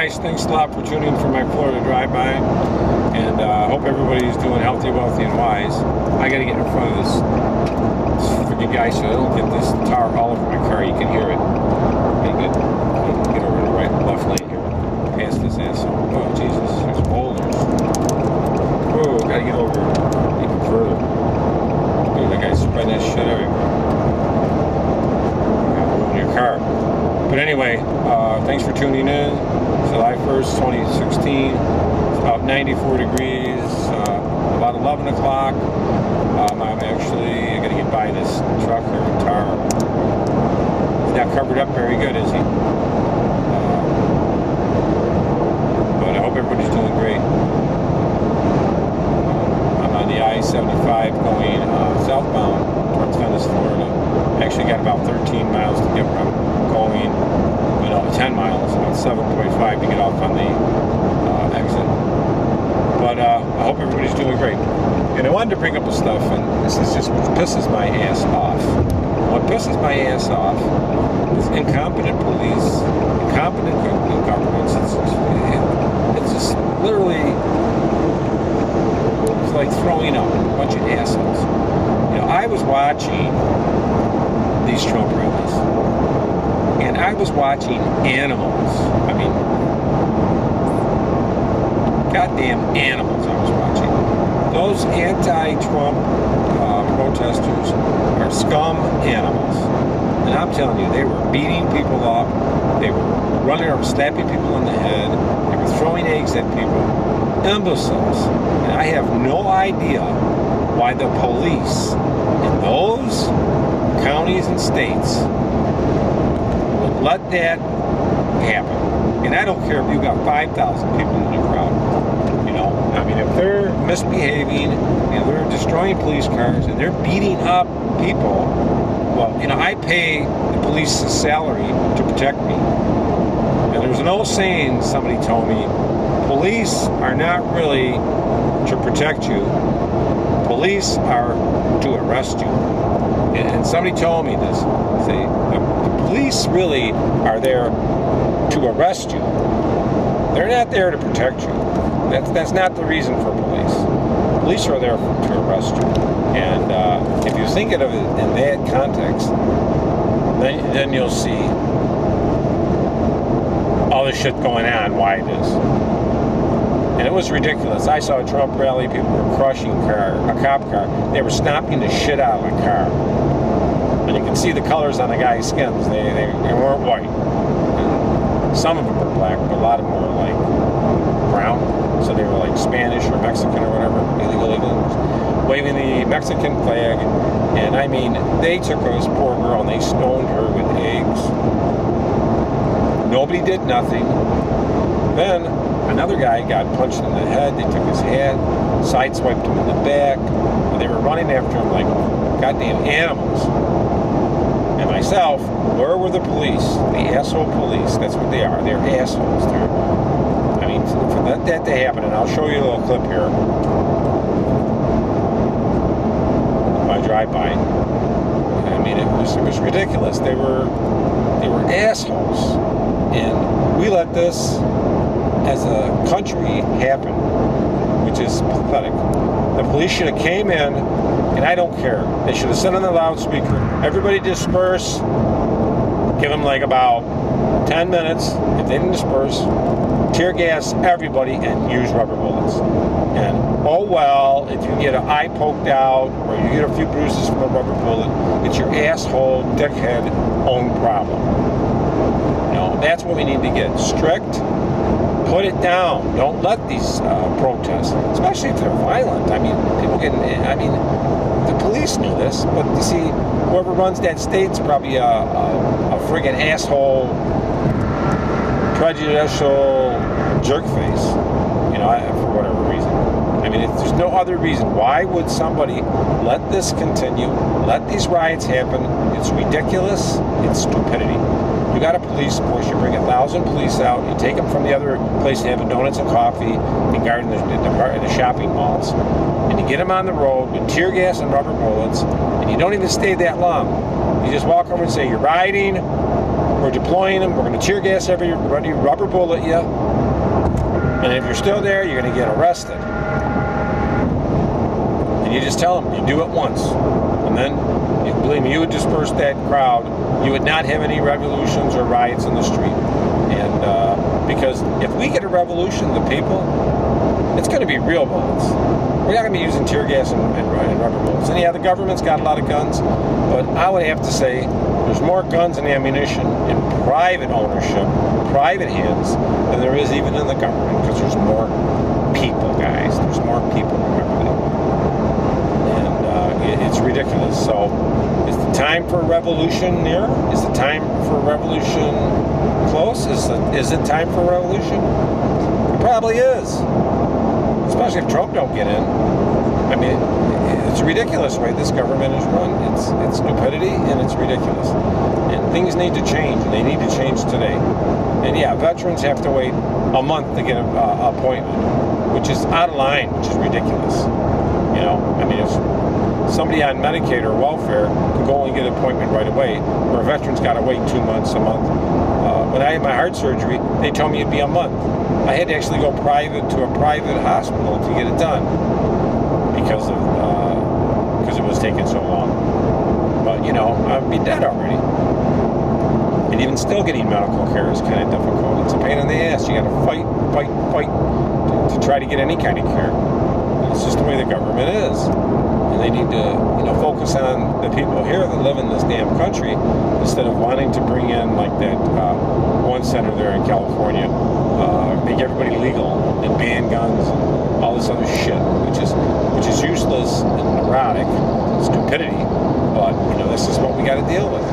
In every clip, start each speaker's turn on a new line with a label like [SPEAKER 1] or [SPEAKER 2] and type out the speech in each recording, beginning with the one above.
[SPEAKER 1] guys, thanks a lot for tuning in for my Florida drive-by, and I hope everybody's doing healthy, wealthy, and wise. I got to get in front of this freaking guy so I don't get this tar all over my car. You can hear it. Get over to the right left lane here, past this asshole. Oh Jesus, there's boulders. Whoa, got to get over even further. Dude, that guy's spreading that shit everywhere. In your car. But anyway, thanks for tuning in. July 1st, 2016. It's about 94 degrees. About 11 o'clock. I'm actually going to get by this truck or tar. He's not covered up very good, is he? But I hope everybody's doing great. I'm on the I-75 going southbound towards Venice, Florida. Actually got about 13 miles to get where I'm going. 10 miles, about 7.5 to get off on the exit. But I hope everybody's doing great. And I wanted to bring up a stuff, and this is just what pisses my ass off. What pisses my ass off is incompetent police, incompetent governments. It's just literally, it's like throwing up a bunch of assholes. You know, I was watching these Trump rallies, and I was watching animals. I mean, goddamn animals I was watching. Those anti-Trump protesters are scum animals. And I'm telling you, they were beating people up. They were running around, slapping people in the head. They were throwing eggs at people. Imbeciles. And I have no idea why the police in those counties and states would let that happen. And I don't care if you got 5,000 people in the crowd. You know, I mean, if they're misbehaving and they're destroying police cars and they're beating up people, well, you know, I pay the police a salary to protect me. And there's an old saying somebody told me, police are not really to protect you. Police are to arrest you. And somebody told me this. See, the police really are there to arrest you. They're not there to protect you. That's not the reason for police. Police are there to arrest you. And if you think of it in that context, then you'll see all this shit going on, why it is. And it was ridiculous. I saw a Trump rally, people were crushing a cop car. They were snapping the shit out of the car. And you can see the colors on the guy's skins. They weren't white. And some of them were black, but a lot of them were like brown. So they were like Spanish or Mexican or whatever, illegal, waving the Mexican flag. And I mean, they took this poor girl and they stoned her with eggs. Nobody did nothing. Then another guy got punched in the head. They took his hat, sideswiped him in the back. And they were running after him like goddamn animals. And myself, where were the police? The asshole police. That's what they are. They're assholes. I mean, for that to happen, and I'll show you a little clip here. My drive-by. I mean, it was ridiculous. They were assholes, and we let this as a country happen, which is pathetic. The police should have came in, and I don't care. They should have said on the loudspeaker, everybody disperse. Give them like about 10 minutes. If they didn't disperse, tear gas everybody and use rubber bullets. And oh well, if you get an eye poked out or you get a few bruises from a rubber bullet, it's your asshole, dickhead, own problem. You know, that's what we need to get. Strict. Put it down. Don't let these protests, especially if they're violent. I mean, the police knew this, but you see, whoever runs that state's probably a friggin' asshole, prejudicial jerkface, you know, for whatever reason. I mean, there's no other reason. Why would somebody let this continue, let these riots happen? It's ridiculous. It's stupidity. You got a police force, you bring 1,000 police out, you take them from the other place having donuts and coffee and guarding the shopping malls, and you get them on the road with tear gas and rubber bullets, and you don't even stay that long. You just walk over and say, you're riding, we're deploying them, we're going to tear gas everybody, rubber bullet you, And if you're still there, you're going to get arrested. And you just tell them, you do it once. And then, believe me, you would disperse that crowd. You would not have any revolutions or riots in the street. And because if we get a revolution, the people, it's going to be real bullets. We're not going to be using tear gas and rubber bullets. And yeah, the government's got a lot of guns, but I would have to say there's more guns and ammunition in private ownership, private hands, than there is even in the government, because there's more people, guys. There's more people, remember that. And it's ridiculous. So is the time for a revolution near? Is the time for a revolution close? Is it time for a revolution? It probably is. Especially if Trump don't get in. I mean, it's ridiculous the way this government is run. It's stupidity and it's ridiculous. And things need to change, and they need to change today. And yeah, veterans have to wait a month to get an appointment, which is out of line, which is ridiculous. You know, I mean, if somebody on Medicaid or welfare can go and get an appointment right away, where a veteran's got to wait 2 months, a month. When I had my heart surgery, they told me it'd be a month. I had to actually go private to a private hospital to get it done because it was taking so long. But you know, I'd be dead already. And even still getting medical care is kind of difficult. It's a pain in the ass. You got to fight to try to get any kind of care. And it's just the way the government is. And they need to, you know, focus on the people here that live in this damn country instead of wanting to bring in like that one senator there in California, make everybody legal and ban guns and all this other shit, which is useless and neurotic, stupidity. But you know, this is what we got to deal with.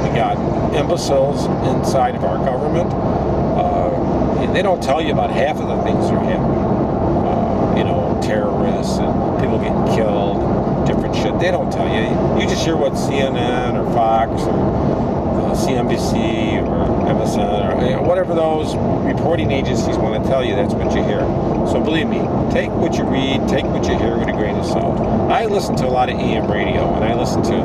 [SPEAKER 1] We got imbeciles inside of our government, and they don't tell you about half of the things that are happening. You know, terrorists and people getting killed. Different shit. They don't tell you. You just hear what CNN or Fox or CNBC or MSN or you know, whatever those reporting agencies want to tell you. That's what you hear. So believe me, take what you read, take what you hear with a grain of salt. I listen to a lot of AM radio, and I listen to,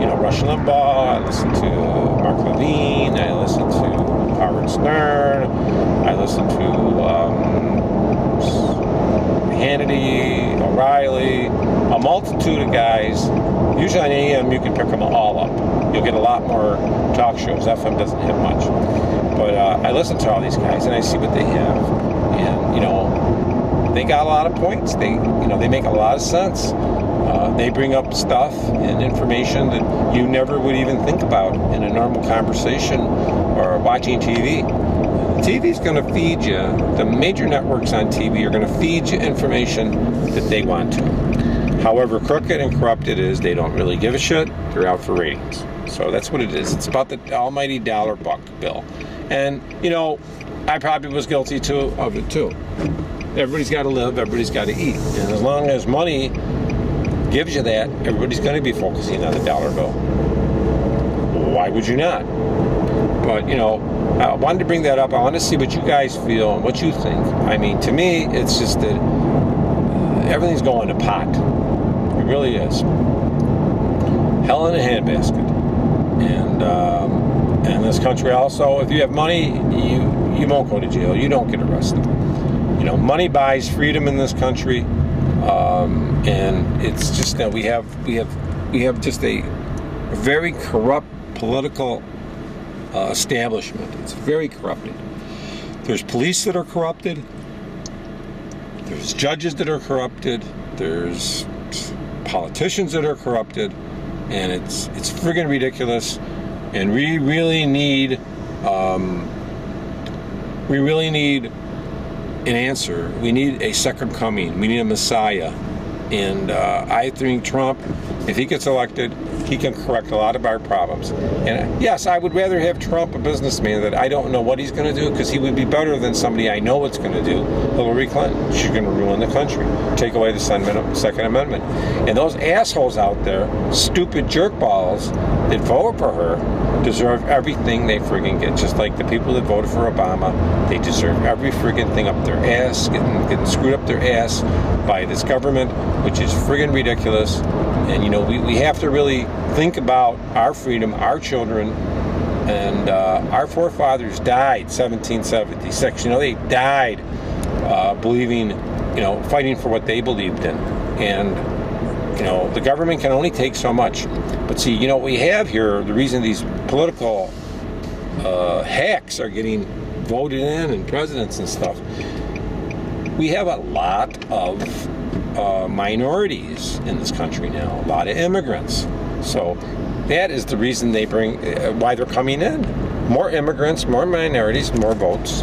[SPEAKER 1] you know, Rush Limbaugh. I listen to Mark Levine. I listen to Howard Stern. I listen to Hannity, O'Reilly, a multitude of guys. Usually on AM you can pick them all up. You'll get a lot more talk shows. FM doesn't have much. But I listen to all these guys and I see what they have. And, you know, they got a lot of points. They make a lot of sense. They bring up stuff and information that you never would even think about in a normal conversation or watching TV. TV's going to feed you, the major networks on TV are going to feed you information that they want to. However crooked and corrupt it is, they don't really give a shit. They're out for ratings. So that's what it is. It's about the almighty dollar buck bill. And, you know, I probably was guilty of it too. Everybody's got to live, everybody's got to eat. And as long as money gives you that, everybody's going to be focusing on the dollar bill. Why would you not? But, you know, I wanted to bring that up. I want to see what you guys feel and what you think. I mean, to me, it's just that everything's going to pot. It really is. Hell in a handbasket. And this country also, if you have money, you won't go to jail. You don't get arrested. You know, money buys freedom in this country. And it's just that we have just a very corrupt political establishment. It's very corrupted. There's police that are corrupted. There's judges that are corrupted. There's politicians that are corrupted, and it's friggin' ridiculous. And we really need an answer. We need a second coming. We need a Messiah. And I think Trump, if he gets elected, he can correct a lot of our problems. And yes, I would rather have Trump, a businessman, that I don't know what he's going to do, because he would be better than somebody I know what's going to do. Hillary Clinton. She's going to ruin the country. Take away the Second Amendment. And those assholes out there, stupid jerkballs that vote for her, deserve everything they friggin' get. Just like the people that voted for Obama, they deserve every friggin' thing up their ass, getting screwed up their ass by this government, which is friggin' ridiculous. And, you know, we have to really think about our freedom, our children, and our forefathers died 1776. You know, they died believing, fighting for what they believed in. And, the government can only take so much. But see, what we have here, the reason these political hacks are getting voted in and presidents and stuff, we have a lot of minorities in this country now, a lot of immigrants. So that is the reason they bring, why they're coming in. More immigrants, more minorities, more votes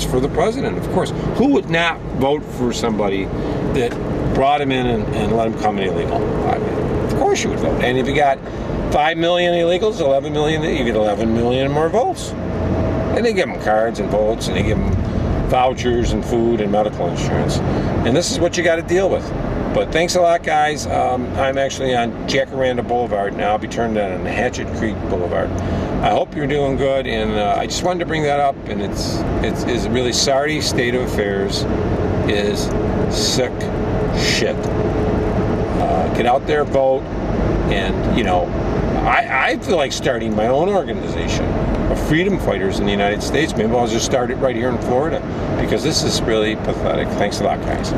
[SPEAKER 1] for the president. Of course, who would not vote for somebody that brought him in and let him come in illegal? I mean, of course you would vote. And if you got 5 million illegals, 11 million, you get 11 million more votes. And they give them cards and votes, and they give them vouchers and food and medical insurance. And this is what you got to deal with. But thanks a lot, guys. I'm actually on Jacaranda Boulevard now. I'll be turned on Hatchet Creek Boulevard. I hope you're doing good, and I just wanted to bring that up. And it's really sorry state of affairs is sick shit. Get out there, vote, and I feel like starting my own organization of freedom fighters in the United States. Maybe I'll just start it right here in Florida, because this is really pathetic. Thanks a lot, guys.